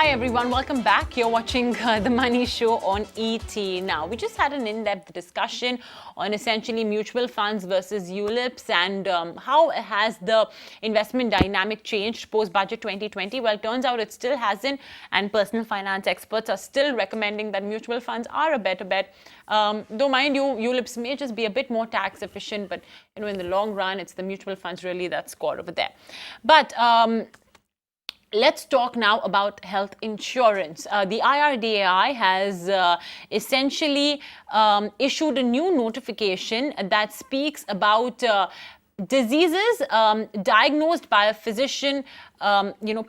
Hi everyone, welcome back. You're watching The Money Show on ET. Now, we just had an in-depth discussion on essentially mutual funds versus ULIPs and how has the investment dynamic changed post-budget 2020. Well, turns out it still hasn't, and personal finance experts are still recommending that mutual funds are a better bet. Though mind you, ULIPs may just be a bit more tax efficient, but in the long run, it's the mutual funds really that score over there. But let's talk now about health insurance. The IRDAI has essentially issued a new notification that speaks about diseases diagnosed by a physician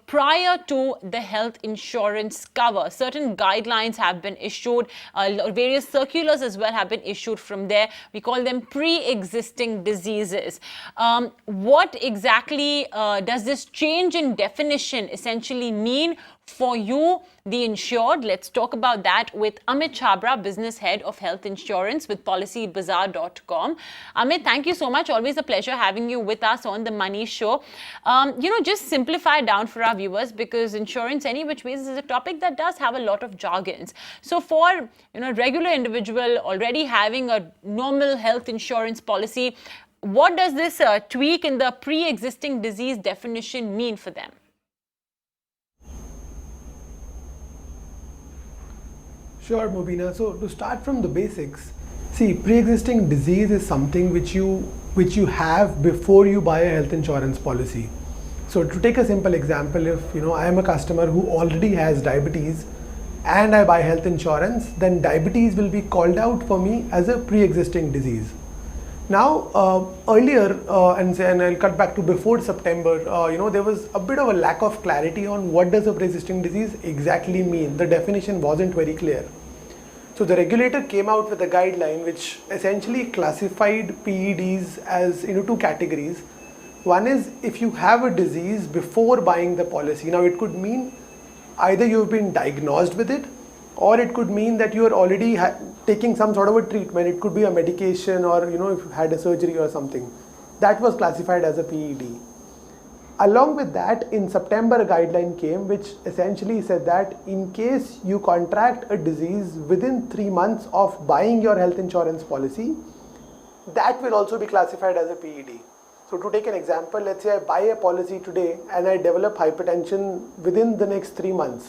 prior to the health insurance cover. Certain guidelines have been issued, various circulars as well have been issued from there. We call them pre-existing diseases. What exactly does this change in definition essentially mean for you, the insured? Let's talk about that with Amit Chhabra, Business Head of Health Insurance with policybazaar.com. Amit, thank you so much. Always a pleasure having you with us on The Money Show. Just simplify down for our viewers, because insurance any which ways is a topic that does have a lot of jargons. So for a regular individual already having a normal health insurance policy, what does this tweak in the pre-existing disease definition mean for them? Sure, Mubina. So to start from the basics, see, pre-existing disease is something which you have before you buy a health insurance policy. So to take a simple example, if I am a customer who already has diabetes and I buy health insurance, then diabetes will be called out for me as a pre-existing disease. Now, earlier, and I'll cut back to before September, there was a bit of a lack of clarity on what does a pre-existing disease exactly mean. The definition wasn't very clear. So the regulator came out with a guideline which essentially classified PEDs as into two categories. One is if you have a disease before buying the policy. Now it could mean either you've been diagnosed with it, or it could mean that you are already taking some sort of a treatment. It could be a medication, or if you had a surgery or something. That was classified as a PED. Along with that, in September a guideline came which essentially said that in case you contract a disease within 3 months of buying your health insurance policy, that will also be classified as a PED. So to take an example, let's say I buy a policy today and I develop hypertension within the next 3 months.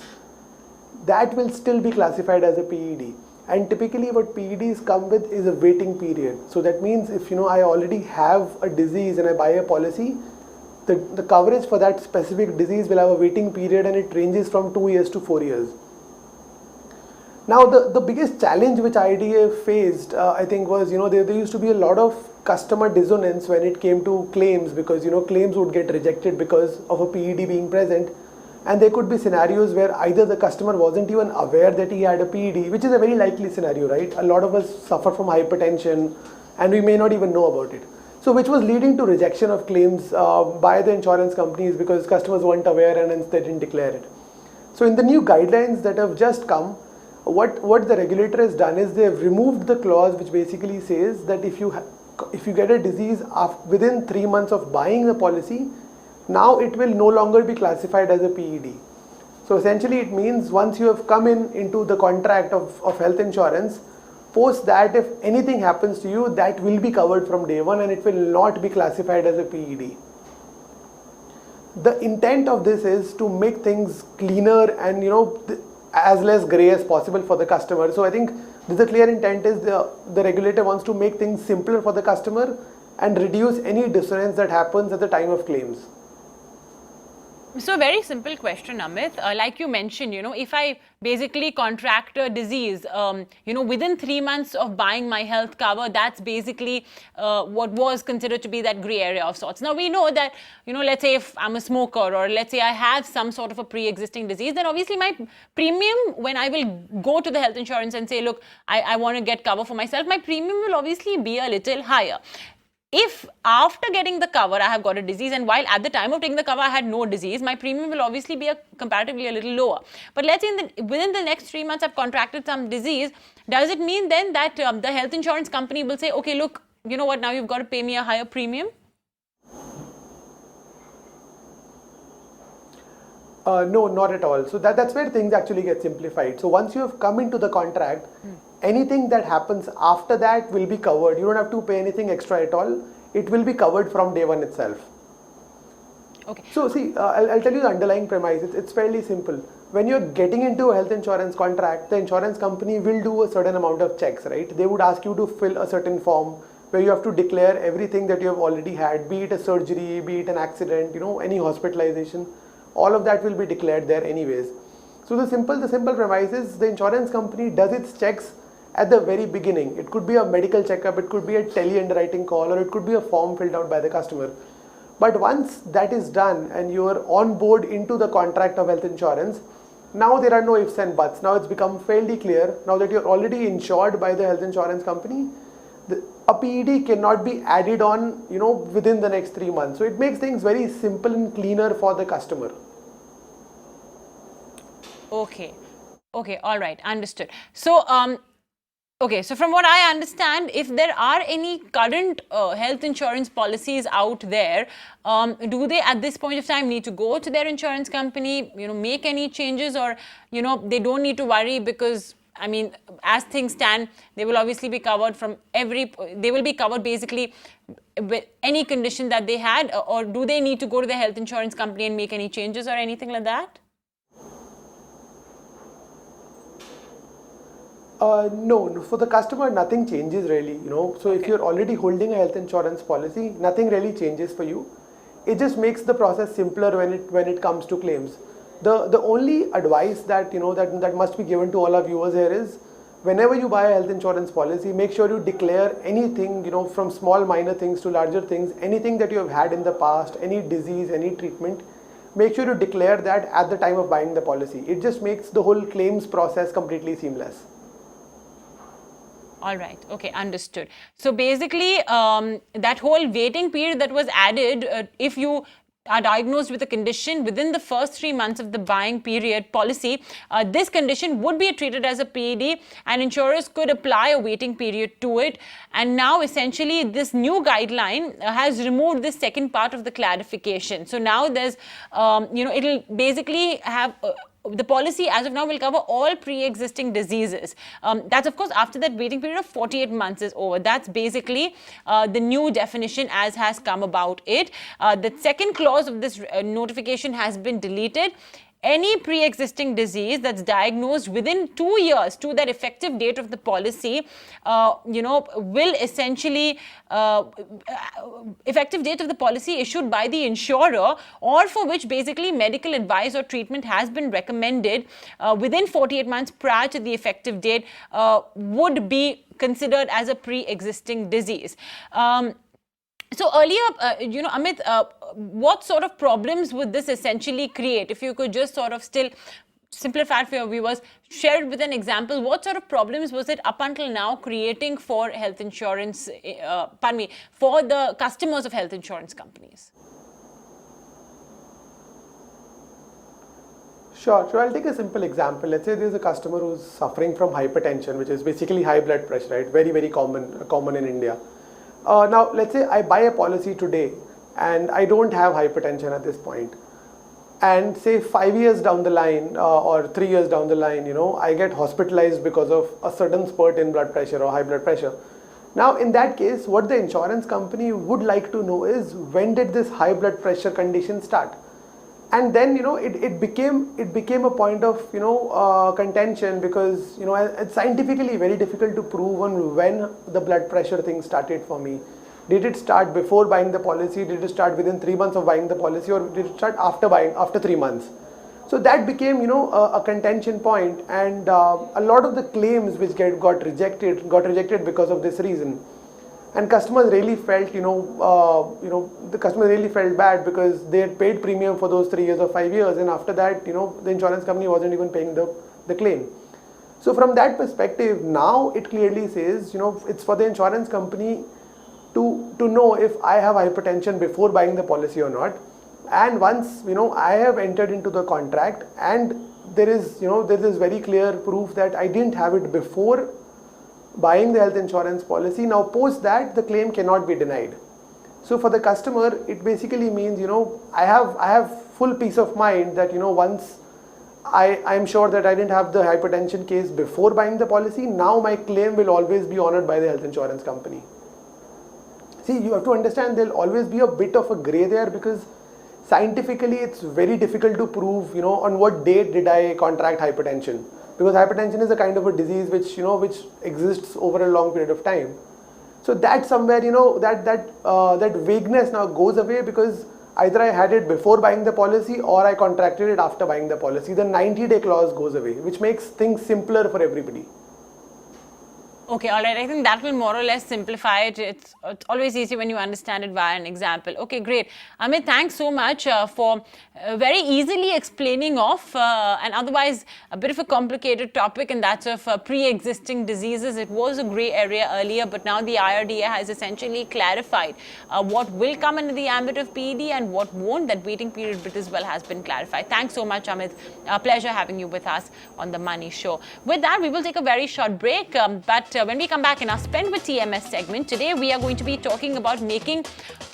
That will still be classified as a PED. And typically what PEDs come with is a waiting period. So that means if I already have a disease and I buy a policy, the coverage for that specific disease will have a waiting period, and it ranges from 2 years to 4 years. Now the biggest challenge which IRDAI faced, I think, was there used to be a lot of customer dissonance when it came to claims, because claims would get rejected because of a PED being present. And there could be scenarios where either the customer wasn't even aware that he had a PED, which is a very likely scenario, right? A lot of us suffer from hypertension and we may not even know about it. So which was leading to rejection of claims by the insurance companies because customers weren't aware and hence they didn't declare it. So in the new guidelines that have just come, what the regulator has done is they have removed the clause which basically says that if you get a disease within 3 months of buying the policy, now it will no longer be classified as a PED. So essentially it means once you have come into the contract of health insurance, post that if anything happens to you, that will be covered from day one and it will not be classified as a PED. The intent of this is to make things cleaner and as less grey as possible for the customer. So I think the clear intent is the regulator wants to make things simpler for the customer and reduce any dissonance that happens at the time of claims. So very simple question, Amit. Like you mentioned, if I basically contract a disease, within 3 months of buying my health cover, that's basically what was considered to be that gray area of sorts. Now we know that, let's say if I'm a smoker, or let's say I have some sort of a pre-existing disease, then obviously my premium, when I will go to the health insurance and say, look, I want to get cover for myself, my premium will obviously be a little higher. If after getting the cover, I have got a disease, and while at the time of taking the cover, I had no disease, my premium will obviously be comparatively a little lower. But let's say within the next 3 months, I've contracted some disease. Does it mean then that the health insurance company will say, okay, look, you know what, now you've got to pay me a higher premium? No, not at all. So that's where things actually get simplified. So once you have come into the contract, anything that happens after that will be covered. You don't have to pay anything extra at all. It will be covered from day one itself. Okay. So see, I'll tell you the underlying premise. It's fairly simple. When you're getting into a health insurance contract, the insurance company will do a certain amount of checks, right? They would ask you to fill a certain form where you have to declare everything that you have already had, be it a surgery, be it an accident, any hospitalization. All of that will be declared there anyways. So the simple premise is the insurance company does its checks at the very beginning. It could be a medical checkup, it could be a tele-underwriting call, or it could be a form filled out by the customer. But once that is done and you are on board into the contract of health insurance, now there are no ifs and buts. Now it's become fairly clear. Now that you're already insured by the health insurance company, a PED cannot be added on, within the next 3 months. So it makes things very simple and cleaner for the customer. Okay. Okay. All right. Understood. So, okay. So from what I understand, if there are any current health insurance policies out there, do they at this point of time need to go to their insurance company, make any changes, or, they don't need to worry because, I mean, as things stand, they will obviously be covered they will be covered basically with any condition that they had, or do they need to go to the health insurance company and make any changes or anything like that? No, for the customer, nothing changes really, So if you're already holding a health insurance policy, nothing really changes for you. It just makes the process simpler when it comes to claims. The only advice that that must be given to all our viewers here is, whenever you buy a health insurance policy, make sure you declare anything, from small minor things to larger things, anything that you have had in the past, any disease, any treatment. Make sure you declare that at the time of buying the policy. It just makes the whole claims process completely seamless. All right. Okay. Understood. So basically, that whole waiting period that was added, if you are diagnosed with a condition within the first 3 months of the buying period policy, this condition would be treated as a PED, and insurers could apply a waiting period to it. And now essentially this new guideline has removed this second part of the clarification. So now there's, it'll basically have the policy as of now will cover all pre-existing diseases. That's of course after that waiting period of 48 months is over. That's basically the new definition as has come about it. The second clause of this notification has been deleted. Any pre-existing disease that's diagnosed within 2 years to that effective date of the policy, will essentially, effective date of the policy issued by the insurer, or for which basically medical advice or treatment has been recommended within 48 months prior to the effective date, would be considered as a pre-existing disease. So earlier, Amit, what sort of problems would this essentially create? If you could just sort of still simplify it for your viewers, share it with an example. What sort of problems was it up until now creating for health insurance, for the customers of health insurance companies? Sure. I'll take a simple example. Let's say there's a customer who's suffering from hypertension, which is basically high blood pressure, right? Very, very common in India. Now, let's say I buy a policy today and I don't have hypertension at this point. And say 5 years down the line or 3 years down the line, I get hospitalized because of a sudden spurt in blood pressure or high blood pressure. Now, in that case, what the insurance company would like to know is, when did this high blood pressure condition start? And then, it became a point of, contention, because, it's scientifically very difficult to prove on when the blood pressure thing started for me. Did it start before buying the policy? Did it start within 3 months of buying the policy, or did it start after 3 months? So that became, a contention point, and a lot of the claims which got rejected because of this reason. And customers really felt, the customers really felt bad, because they had paid premium for those 3 years or 5 years, and after that, the insurance company wasn't even paying the claim. So from that perspective, now it clearly says, it's for the insurance company to know if I have hypertension before buying the policy or not. And once, I have entered into the contract, and there is very clear proof that I didn't have it before buying the health insurance policy. Now post that, the claim cannot be denied. So for the customer, it basically means, I have full peace of mind that, once I'm sure that I didn't have the hypertension case before buying the policy, now my claim will always be honored by the health insurance company. See, you have to understand there'll always be a bit of a gray there, because scientifically it's very difficult to prove, on what date did I contract hypertension, because hypertension is a kind of a disease which exists over a long period of time. So that somewhere, that vagueness now goes away, because either I had it before buying the policy or I contracted it after buying the policy. The 90-day clause goes away, which makes things simpler for everybody. Okay, all right. I think that will more or less simplify it. It's always easy when you understand it via an example. Okay, great. Amit, thanks so much for very easily explaining off and otherwise a bit of a complicated topic, and that's of pre-existing diseases. It was a grey area earlier, but now the IRDAI has essentially clarified what will come under the ambit of PED and what won't. That waiting period bit as well has been clarified. Thanks so much, Amit. A pleasure having you with us on The Money Show. With that, we will take a very short break, but when we come back in our Spend with TMS segment, today we are going to be talking about making,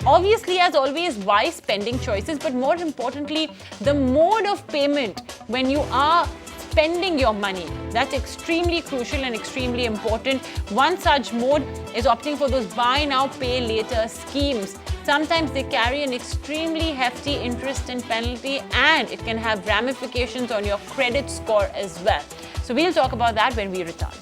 obviously as always, wise spending choices, but more importantly, the mode of payment when you are spending your money. That's extremely crucial and extremely important. One such mode is opting for those buy now, pay later schemes. Sometimes they carry an extremely hefty interest and penalty, and it can have ramifications on your credit score as well. So we'll talk about that when we return.